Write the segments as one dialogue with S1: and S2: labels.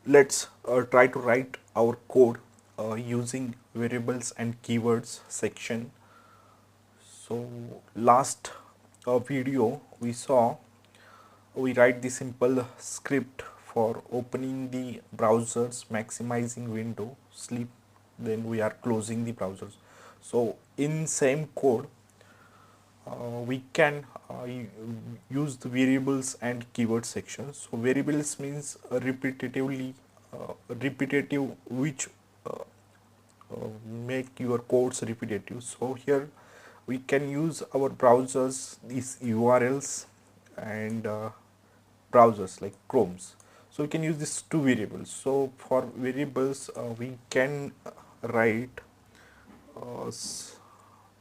S1: Let's try to write our code using variables and keywords section. So last video we saw we write the simple script for opening the browsers, maximizing window, sleep, then we are closing the browsers. So in same code we can use the variables and keyword sections. So variables means repetitive, which make your codes repetitive. So here we can use our browsers, these URLs and browsers like Chrome's. So we can use these two variables. So for variables we can write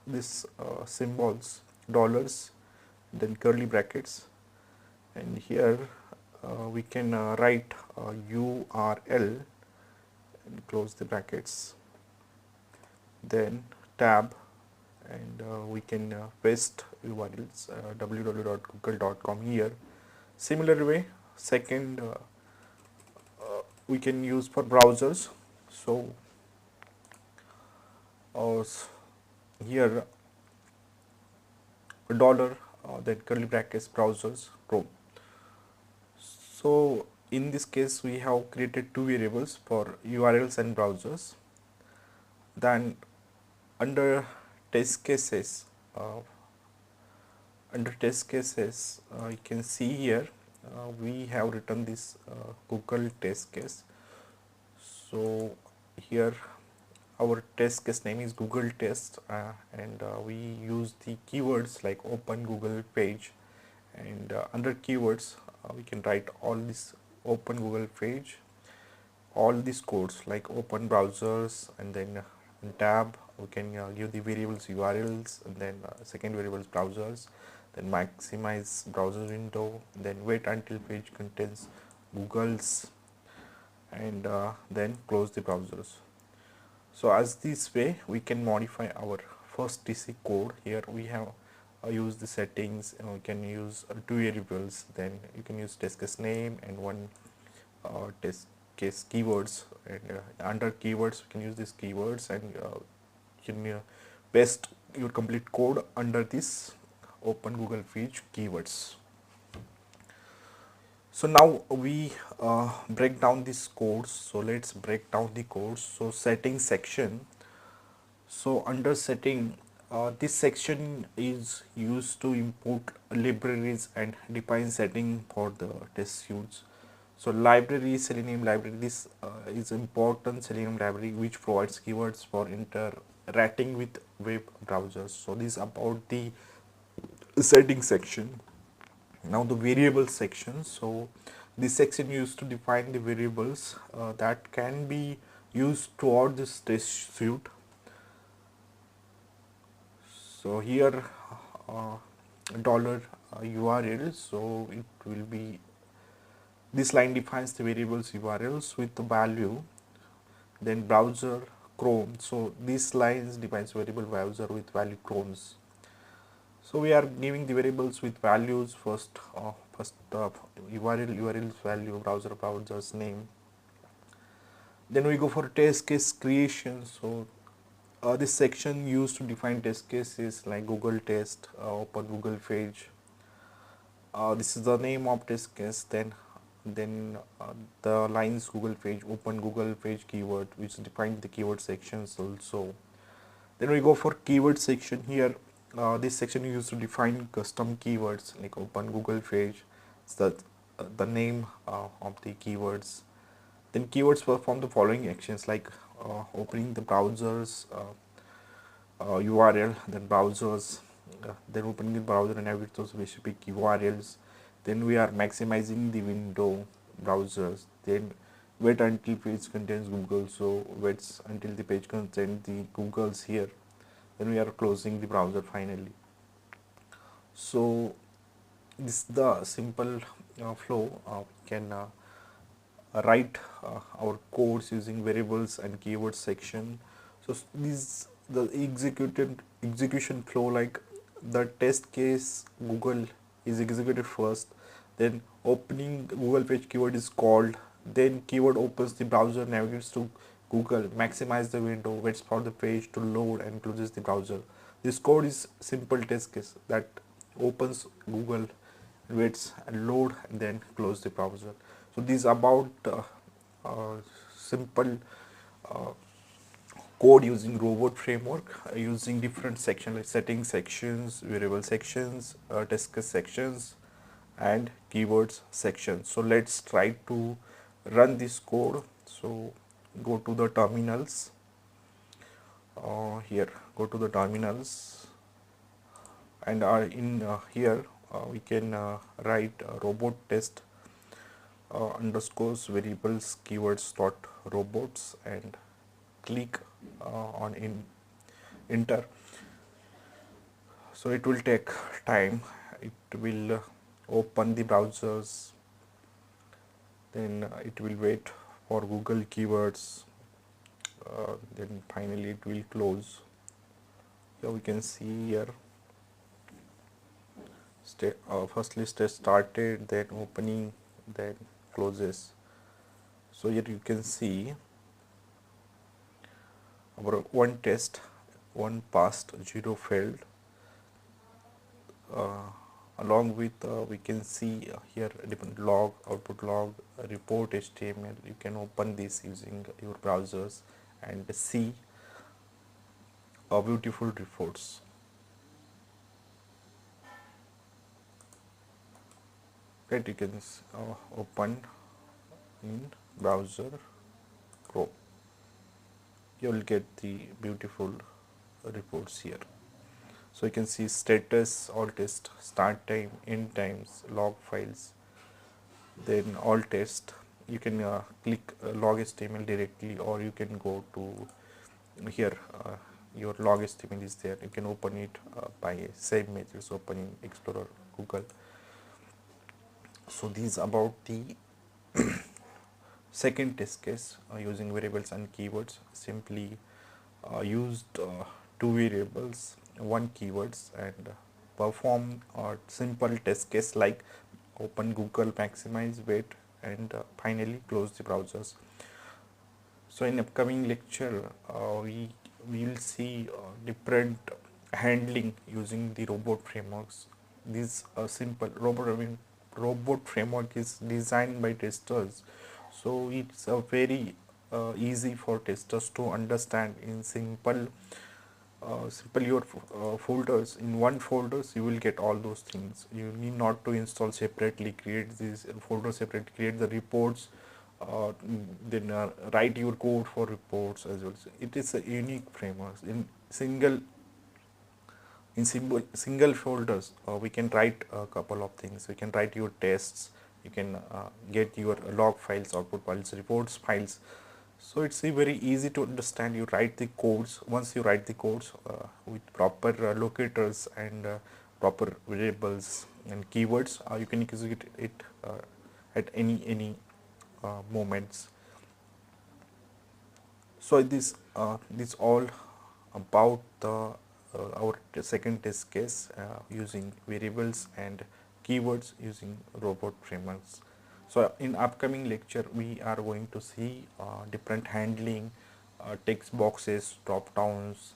S1: this symbols, dollars, then curly brackets, and here we can write URL and close the brackets, then tab, and we can paste URLs www.google.com here. Similar way, second we can use for browsers. So here dollar, then curly brackets, browsers, Chrome. So in this case we have created two variables for URLs and browsers. Then under test cases, you can see here we have written this Google test case. So here our test case name is Google test, and we use the keywords like open Google page, and under keywords we can write all this open Google page, all these codes like open browsers, and then tab we can give the variables URLs, and then second variables browsers, then maximize browser window, then wait until page contains Google's, and then close the browsers. So as this way we can modify our first TC code. Here we have use the settings, and we can use two variables, then you can use test case name and one test case keywords, and under keywords we can use these keywords, and you can paste your complete code under this open Google page keywords. So now we break down these codes. So let's break down the codes. So settings section. So under setting, this section is used to import libraries and define setting for the test suites. So library, Selenium library, this is important Selenium library which provides keywords for interacting with web browsers. So this is about the setting section. Now the variable section. So this section used to define the variables that can be used throughout this test suite. So here dollar URL, so it will be, this line defines the variables URLs with the value, then browser Chrome, so this lines defines variable browser with value Chromes. So we are giving the variables with values first, URL's value, browser's name. Then we go for test case creation. So this section used to define test cases like Google test, open Google page. This is the name of test case. Then the lines Google page, open Google page keyword, which define the keyword sections also. Then we go for keyword section. Here this section used to define custom keywords like open Google page, so the name of the keywords. Then keywords perform the following actions like opening the browsers URL, then browsers, then opening the browser and have those specific URLs. Then we are maximizing the window browsers. Then wait until page contains Google, so waits until the page contains the Google's here. Then we are closing the browser finally. So this is the simple flow. We can write our codes using variables and keyword section. So this the execution flow, like the test case Google is executed first, then opening Google page keyword is called, Then keyword opens the browser, navigates to Google, maximize the window, waits for the page to load and closes the browser. This code is simple test case that opens Google, waits and load and then close the browser. So this is about simple code using robot framework, using different sections like settings sections, variable sections, test case sections, and keywords sections. So let's try to run this code. So go to the terminals. Here, go to the terminals, and in here we can write robot test underscores variables keywords dot robots and click on enter. So it will take time. It will open the browsers, then it will wait for Google keywords, then finally it will close. Here we can see here firstly test started, then opening, then closes. So here you can see our one test, one passed, 0 failed. Along with we can see here different log, output log, report HTML. You can open this using your browsers and see beautiful reports. Right, you can open in browser Chrome. You will get the beautiful reports here. So you can see status, all test, start time, end times, log files, then all test. You can click log HTML directly, or you can go to here. Your log HTML is there. You can open it by same methods, opening Explorer, Google. So this is about the second test case using variables and keywords. Simply used two variables, one keywords, and perform a simple test case like open Google, maximize, wait, and finally close the browsers. So in upcoming lecture we will see different handling using the robot frameworks. This simple robot framework is designed by testers, so it's very easy for testers to understand in simple your folders. In one folders you will get all those things. You need not to install separately, create these folders separate, create the reports, then write your code for reports as well. So it is a unique framework. In single folders we can write a couple of things. We can write your tests, you can get your log files, output files, reports files. So it's very easy to understand. You write the codes. Once you write the codes with proper locators and proper variables and keywords, you can execute it at any moments. So this all about the our second test case using variables and keywords using robot frameworks. So in upcoming lecture we are going to see different handling, text boxes, drop downs.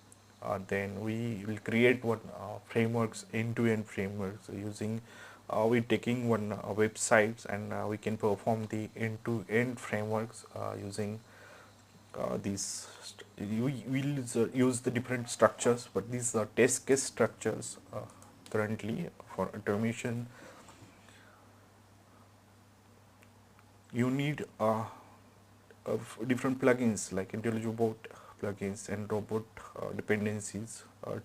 S1: Then we will create one frameworks, end-to-end frameworks using we taking one websites, and we can perform the end-to-end frameworks using these. We will use the different structures, but these are test case structures currently for automation. You need different plugins like IntelliJ plugins and robot dependencies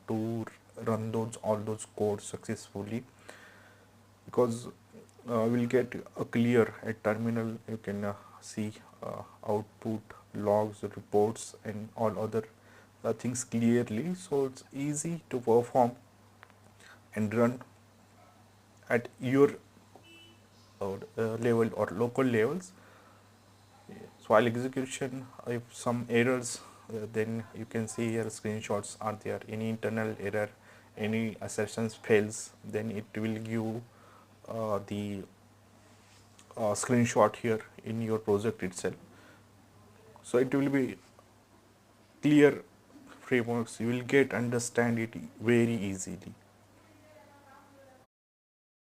S1: to run all those codes successfully, because we'll get a clear at terminal. You can see output, logs, reports, and all other things clearly. So it's easy to perform and run at your level or local levels. So while execution, if some errors, then you can see here screenshots are there. Any internal error, any assertions fails, then it will give the screenshot here in your project itself. So it will be clear frameworks, you will get understand it very easily.